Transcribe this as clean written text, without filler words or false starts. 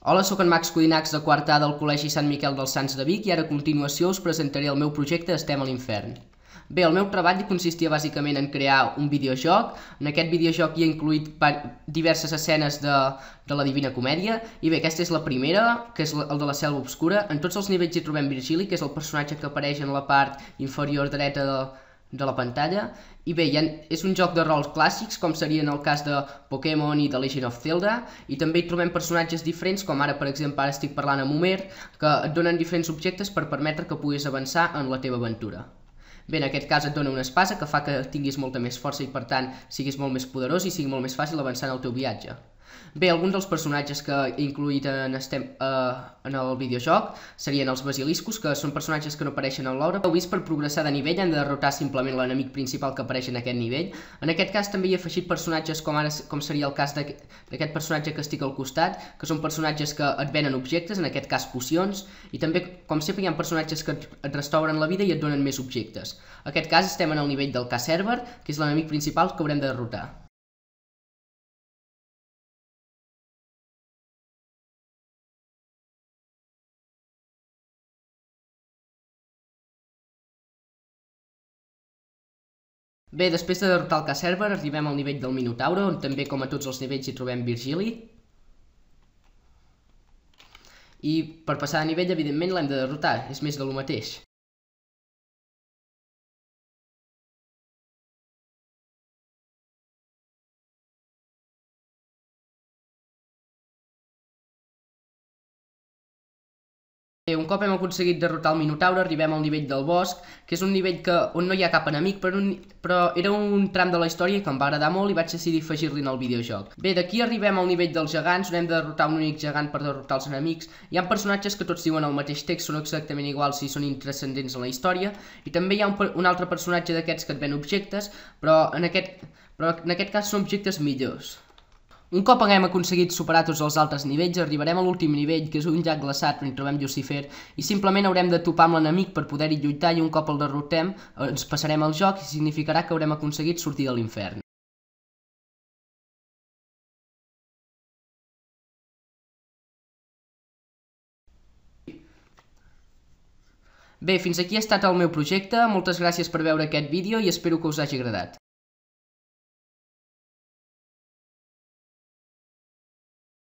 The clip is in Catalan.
Hola, sóc en Max Codinacs de quart A del Col·legi Sant Miquel dels Sants de Vic i ara a continuació us presentaré el meu projecte Estem a l'infern. Bé, el meu treball consistia bàsicament en crear un videojoc. En aquest videojoc hi he incluït diverses escenes de la Divina Comèdia i bé, aquesta és la primera, que és el de la Selva Obscura. En tots els nivells hi trobem Virgili, que és el personatge que apareix en la part inferior dreta de la pantalla. I bé, és un joc de rols clàssics, com seria en el cas de Pokémon i de Legend of Zelda, i també hi trobem personatges diferents, com ara, per exemple, ara estic parlant amb Homer, que et donen diferents objectes per permetre que puguis avançar en la teva aventura. Bé, en aquest cas et dona una espasa que fa que tinguis molta més força i per tant siguis molt més poderós i sigui molt més fàcil avançar en el teu viatge. Bé, alguns dels personatges que he incluït en el videojoc serien els basiliscos, que són personatges que no apareixen en l'obra. Heu vist, per progressar de nivell han de derrotar simplement l'enemic principal que apareix en aquest nivell. En aquest cas també hi he afegit personatges com seria el cas d'aquest personatge que estic al costat, que són personatges que et venen objectes, en aquest cas pocions, i també, com sempre, hi ha personatges que et restauren la vida i et donen més objectes. En aquest cas estem en el nivell del K-Server, que és l'enemic principal que haurem de derrotar. Bé, després de derrotar el K-Server arribem al nivell del Minotauro, on també, com a tots els nivells, hi trobem Virgili. I per passar de nivell, evidentment, l'hem de derrotar, és més de lo mateix. Bé, un cop hem aconseguit derrotar el Minotaure, arribem al nivell del bosc, que és un nivell on no hi ha cap enemic, però era un tram de la història que em va agradar molt i vaig decidir afegir-li en el videojoc. Bé, d'aquí arribem al nivell dels gegants, on hem de derrotar un únic gegant per derrotar els enemics. Hi ha personatges que tots diuen el mateix text, són exactament iguals i són intranscendents en la història, i també hi ha un altre personatge d'aquests que et ven objectes, però en aquest cas són objectes millors. Un cop haguem aconseguit superar tots els altres nivells, arribarem a l'últim nivell, que és un llac glaçat on hi trobem Lucifer, i simplement haurem de topar amb l'enemic per poder-hi lluitar, i un cop el derrotem ens passarem al joc i significarà que haurem aconseguit sortir de l'infern. Bé, fins aquí ha estat el meu projecte, moltes gràcies per veure aquest vídeo i espero que us hagi agradat.